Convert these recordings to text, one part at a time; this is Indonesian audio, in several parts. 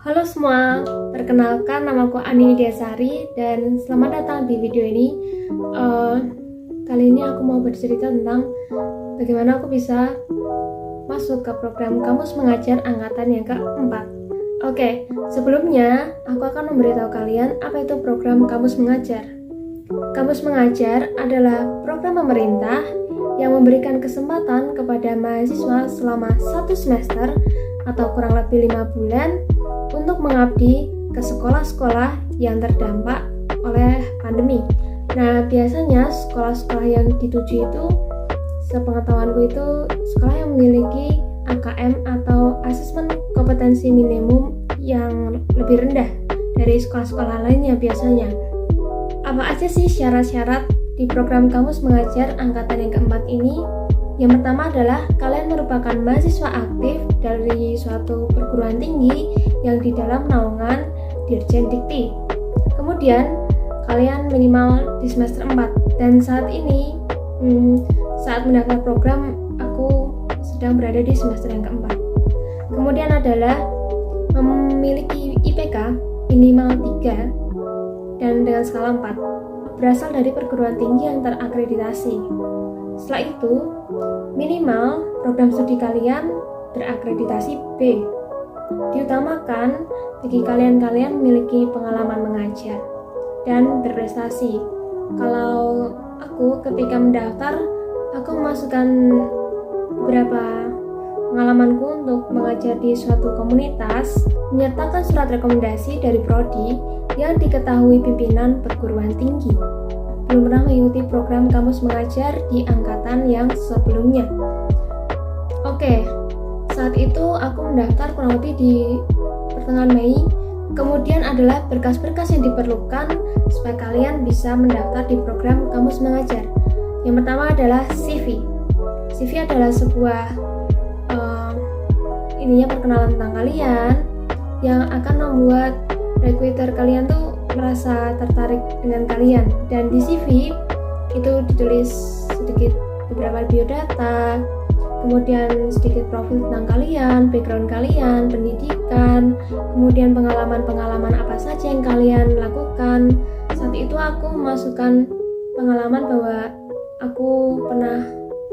Halo semua, perkenalkan namaku Ani Widyasari dan selamat datang di video ini. Kali ini aku mau bercerita tentang bagaimana aku bisa masuk ke program Kamus Mengajar angkatan yang keempat. Oke, sebelumnya aku akan memberitahu kalian apa itu program Kamus Mengajar. Kamus Mengajar adalah program pemerintah yang memberikan kesempatan kepada mahasiswa selama 1 semester atau kurang lebih 5 bulan untuk mengabdi ke sekolah-sekolah yang terdampak oleh pandemi. Nah, biasanya sekolah-sekolah yang dituju itu, sepengetahuanku itu sekolah yang memiliki AKM atau asesmen kompetensi minimum yang lebih rendah dari sekolah-sekolah lainnya biasanya. Apa aja sih syarat-syarat di program Kamus Mengajar angkatan yang keempat ini? Yang pertama adalah kalian merupakan mahasiswa aktif dari suatu perguruan tinggi yang di dalam naungan Dirjen Dikti. Kemudian kalian minimal di semester 4 dan saat ini saat mendaftar program aku sedang berada di semester yang keempat. Kemudian adalah memiliki IPK minimal 3 dan dengan skala 4 berasal dari perguruan tinggi yang terakreditasi. Setelah itu, minimal program studi kalian berakreditasi B. Diutamakan bagi kalian memiliki pengalaman mengajar dan berprestasi. Kalau aku ketika mendaftar, aku memasukkan beberapa pengalamanku untuk mengajar di suatu komunitas, menyertakan surat rekomendasi dari prodi yang diketahui pimpinan perguruan tinggi. Belum pernah mengikuti program Kamus Mengajar di angkatan yang sebelumnya. Oke, saat itu aku mendaftar kurang lebih di pertengahan Mei. Kemudian adalah berkas-berkas yang diperlukan supaya kalian bisa mendaftar di program Kamus Mengajar. Yang pertama adalah CV. CV adalah sebuah perkenalan tentang kalian yang akan membuat recruiter kalian tuh merasa tertarik dengan kalian. Dan di CV itu ditulis sedikit beberapa biodata, kemudian sedikit profil tentang kalian, background kalian, pendidikan, kemudian pengalaman-pengalaman apa saja yang kalian lakukan. Saat itu aku memasukkan pengalaman bahwa aku pernah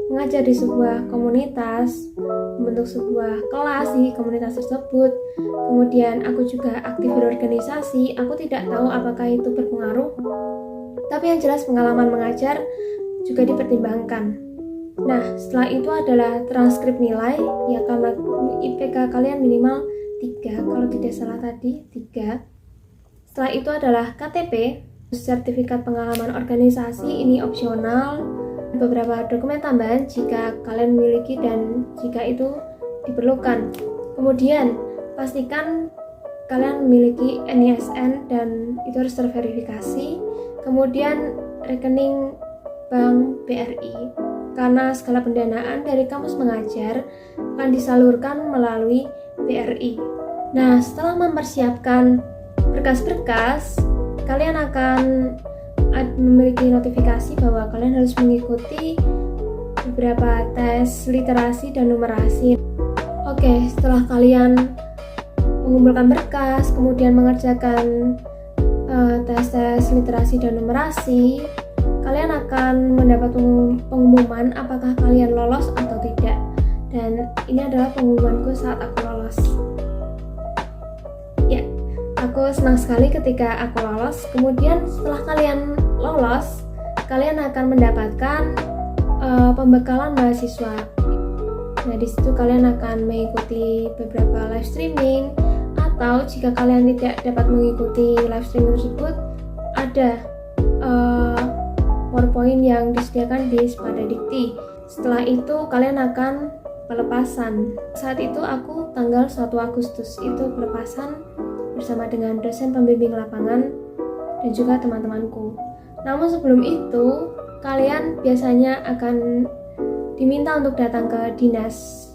mengajar di sebuah komunitas, membentuk sebuah kelas di komunitas tersebut. Kemudian aku juga aktif berorganisasi. Aku tidak tahu apakah itu berpengaruh, tapi yang jelas pengalaman mengajar juga dipertimbangkan. Nah, setelah itu adalah transkrip nilai, ya karena IPK kalian minimal 3, kalau tidak salah tadi 3. Setelah itu adalah KTP, sertifikat pengalaman organisasi, ini opsional. Beberapa dokumen tambahan jika kalian memiliki dan jika itu diperlukan. Kemudian pastikan kalian memiliki NISN dan itu harus terverifikasi. Kemudian rekening bank BRI, karena segala pendanaan dari Kamus Mengajar akan disalurkan melalui BRI. Nah, setelah mempersiapkan berkas-berkas, kalian akan memiliki notifikasi bahwa kalian harus mengikuti beberapa tes literasi dan numerasi. Oke, setelah kalian mengumpulkan berkas, kemudian mengerjakan tes literasi dan numerasi, kalian akan mendapat pengumuman apakah kalian lolos atau tidak. Dan ini adalah pengumumanku saat aku lolos. Ya, aku senang sekali ketika aku lolos. Kemudian setelah kalian lolos, kalian akan mendapatkan pembekalan mahasiswa. Nah, di situ kalian akan mengikuti beberapa live streaming, atau jika kalian tidak dapat mengikuti live streaming tersebut, ada PowerPoint yang disediakan di Spada Dikti. Setelah itu kalian akan pelepasan. Saat itu aku tanggal 1 Agustus itu pelepasan bersama dengan dosen pembimbing lapangan dan juga teman-temanku. Namun sebelum itu, kalian biasanya akan diminta untuk datang ke dinas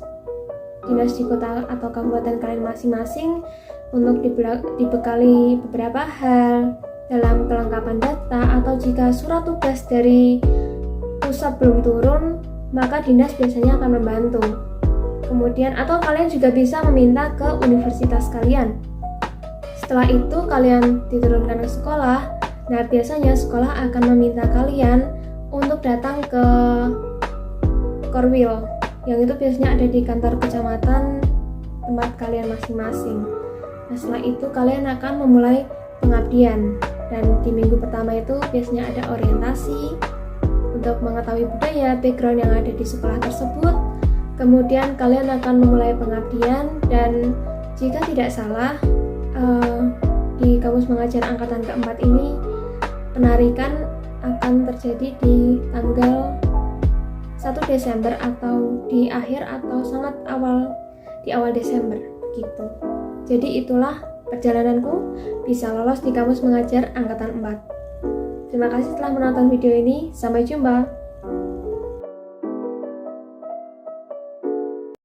di kota atau kabupaten kalian masing-masing untuk dibekali beberapa hal dalam kelengkapan data, atau jika surat tugas dari pusat belum turun, maka dinas biasanya akan membantu. Kemudian atau kalian juga bisa meminta ke universitas kalian. Setelah itu kalian diturunkan ke sekolah. Nah, biasanya sekolah akan meminta kalian untuk datang ke Korwil, yang itu biasanya ada di kantor kecamatan tempat kalian masing-masing. Nah, setelah itu kalian akan memulai pengabdian, dan di minggu pertama itu biasanya ada orientasi untuk mengetahui budaya, background yang ada di sekolah tersebut. Kemudian kalian akan memulai pengabdian, dan jika tidak salah di Kamus Mengajar Angkatan keempat ini penarikan akan terjadi di tanggal 1 Desember atau di akhir atau sangat di awal Desember gitu. Jadi itulah perjalananku bisa lolos di Kamus Mengajar Angkatan 4. Terima kasih telah menonton video ini. Sampai jumpa.